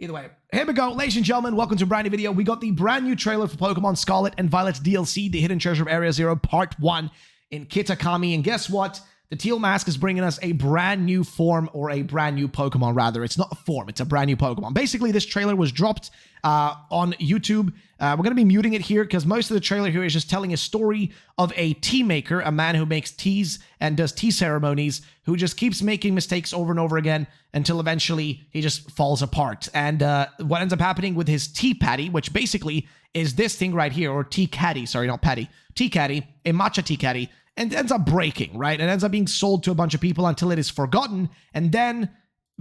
Either way, here we go, ladies and gentlemen, welcome to a brand new video. We got the brand new trailer for Pokemon Scarlet and Violet DLC, the Hidden Treasure of Area Zero Part 1 in Kitakami. And guess what? The Teal Mask is bringing us a brand new form, or a brand new Pokemon, rather. It's not a form, it's a brand new Pokemon. Basically, this trailer was dropped on YouTube. We're going to be muting it here because most of the trailer here is just telling a story of a tea maker, a man who makes teas and does tea ceremonies, who just keeps making mistakes over and over again until eventually he just falls apart. And what ends up happening with his tea patty, which basically is this thing right here, or tea caddy, sorry, not patty, tea caddy, a matcha tea caddy, and ends up breaking, right? It ends up being sold to a bunch of people until it is forgotten, and then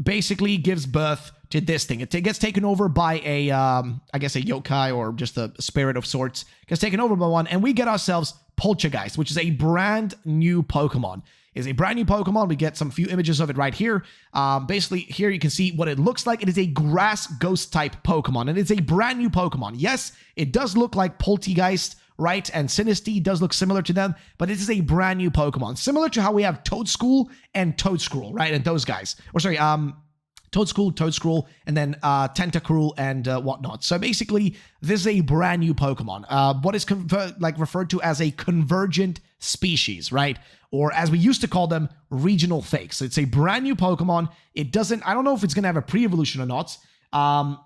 basically gives birth to this thing. It gets taken over by a, I guess a yokai, or just a spirit of sorts. Gets taken over by one, and we get ourselves Poltchageist, which is a brand new Pokemon. It's a brand new Pokemon. We get some few images of it right here. Basically, here you can see what it looks like. It is a grass ghost type Pokemon, and it's a brand new Pokemon. Yes, it does look like Poltchageist, right? And Sinistea does look similar to them, but it is a brand new Pokemon. Similar to how we have Toadscool and Toadscruel, right? And those guys. Or sorry, Toadscruel, and then Tentacruel and whatnot. So basically, this is a brand new Pokemon. What is referred to as a convergent species, right? Or as we used to call them, regional fakes. So it's a brand new Pokemon. It doesn't, I don't know if it's going to have a pre-evolution or not.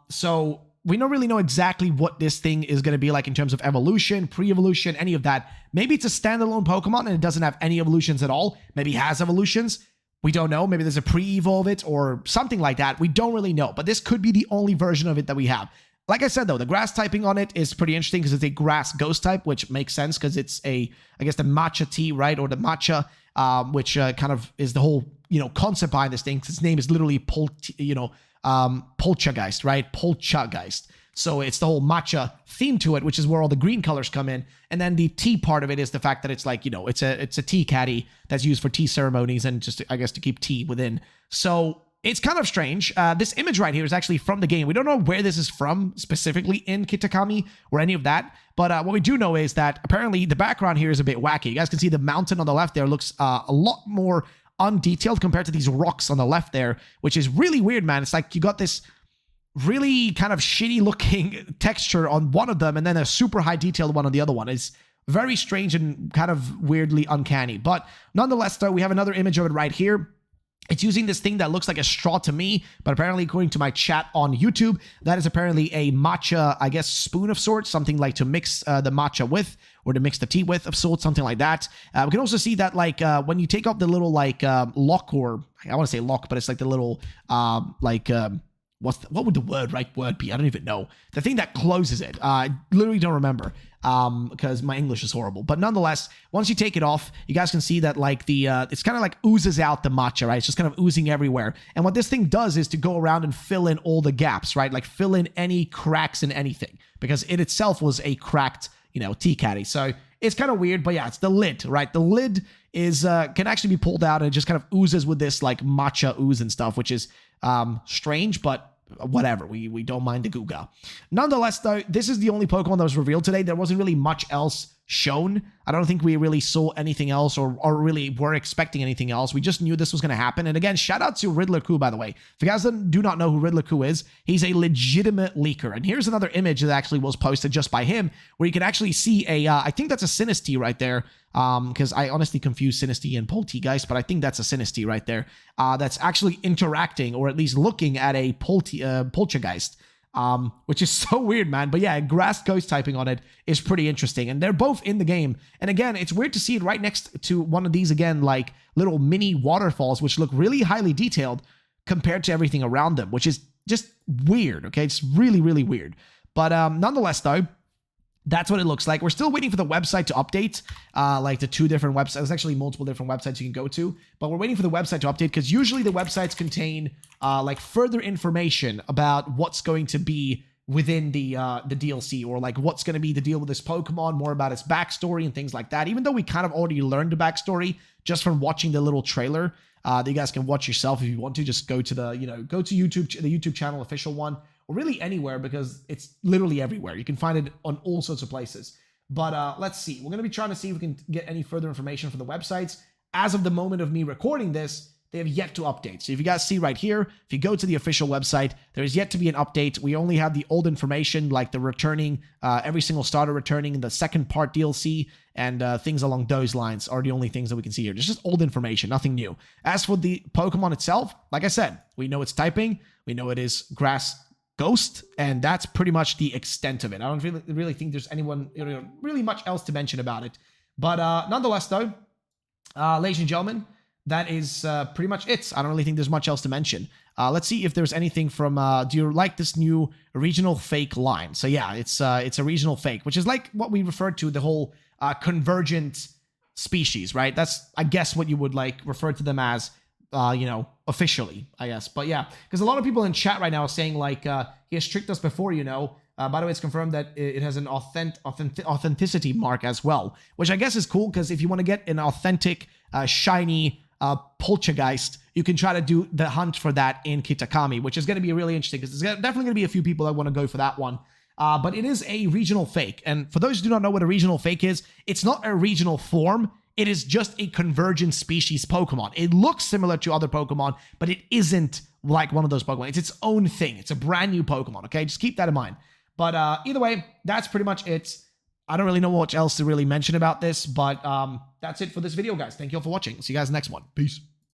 So we don't really know exactly what this thing is going to be like in terms of evolution, pre-evolution, any of that. Maybe it's a standalone Pokemon and it doesn't have any evolutions at all. Maybe it has evolutions. We don't know. Maybe there's a pre-evo of it or something like that. We don't really know. But this could be the only version of it that we have. Like I said, though, the grass typing on it is pretty interesting because it's a grass ghost type, which makes sense because it's a, I guess, the matcha tea, right? Or the matcha, which kind of is the whole, concept behind this thing. Because its name is literally Poltchageist, right? Poltchageist. So it's the whole matcha theme to it, which is where all the green colors come in. And then the tea part of it is the fact that it's like, it's a tea caddy that's used for tea ceremonies and just, I guess, to keep tea within. So it's kind of strange. This image right here is actually from the game. We don't know where this is from specifically in Kitakami or any of that. But what we do know is that apparently the background here is a bit wacky. You guys can see the mountain on the left there looks a lot more undetailed compared to these rocks on the left there, which is really weird, man. It's like you got this really kind of shitty looking texture on one of them and then a super high detailed one on the other one. It's very strange and kind of weirdly uncanny. But nonetheless, though, we have another image of it right here. It's using this thing that looks like a straw to me, but apparently, according to my chat on YouTube, that is apparently a matcha, I guess, spoon of sorts, something like to mix the matcha with, or to mix the tea with of sorts, something like that. We can also see that, like, when you take off the little, like, lock, or I want to say lock, but it's like the little, what would the right word be? I don't even know. The thing that closes it. I literally don't remember because my English is horrible. But nonetheless, once you take it off, you guys can see that like it's kind of like oozes out the matcha, right? It's just kind of oozing everywhere. And what this thing does is to go around and fill in all the gaps, right? Like fill in any cracks in anything, because it itself was a cracked, tea caddy. So it's kind of weird, but yeah, it's the lid, right? The lid is can actually be pulled out and it just kind of oozes with this like matcha ooze and stuff, which is strange, but whatever, we don't mind the Guga. Nonetheless, though, this is the only Pokemon that was revealed today. There wasn't really much else shown. I don't think we really saw anything else or really were expecting anything else. We just knew this was going to happen. And again, shout out to Riddler Coup, by the way. If you guys do not know who Riddler Coup is, he's a legitimate leaker. And here's another image that actually was posted just by him, where you can actually see a, I think that's a Sinistea right there. Because I honestly confuse Sinistea and Poltchageist, but I think that's a Sinistea right there. That's actually interacting, or at least looking at a Poltchageist. Which is so weird, man. But yeah, grass ghost typing on it is pretty interesting. And they're both in the game. And again, it's weird to see it right next to one of these, again, like little mini waterfalls, which look really highly detailed compared to everything around them, which is just weird, okay? It's really, really weird. But nonetheless, though, that's what it looks like. We're still waiting for the website to update, like the two different websites. There's actually multiple different websites you can go to, but we're waiting for the website to update because usually the websites contain like further information about what's going to be within the DLC, or like what's going to be the deal with this Pokemon, more about its backstory and things like that. Even though we kind of already learned the backstory just from watching the little trailer that you guys can watch yourself if you want to. Just go to the go to YouTube, the YouTube channel official one. Or really anywhere, because it's literally everywhere. You can find it on all sorts of places. But let's see. We're going to be trying to see if we can get any further information from the websites. As of the moment of me recording this, they have yet to update. So if you guys see right here, if you go to the official website, there is yet to be an update. We only have the old information, like the returning, every single starter returning in the second part DLC, and things along those lines are the only things that we can see here. It's just old information, nothing new. As for the Pokemon itself, like I said, we know it's typing, we know it is Grass Ghost, and that's pretty much the extent of it. I don't really think there's really much else to mention about it. But nonetheless, though, ladies and gentlemen, that is pretty much it. I don't really think there's much else to mention. Let's see if there's anything from, do you like this new regional fake line? So yeah, it's a regional fake, which is like what we referred to, the whole convergent species, right? That's, I guess, what you would like refer to them as, officially, I guess. But yeah, because a lot of people in chat right now are saying like, he has tricked us before, by the way, it's confirmed that it has an authenticity mark as well, which I guess is cool, because if you want to get an authentic, shiny Poltchageist, you can try to do the hunt for that in Kitakami, which is going to be really interesting, because there's definitely going to be a few people that want to go for that one. But it is a regional fake, and for those who do not know what a regional fake is, it's not a regional form. It is just a convergent species Pokemon. It looks similar to other Pokemon, but it isn't like one of those Pokemon. It's its own thing. It's a brand new Pokemon, okay? Just keep that in mind. But either way, that's pretty much it. I don't really know much else to really mention about this, but that's it for this video, guys. Thank you all for watching. See you guys in the next one. Peace.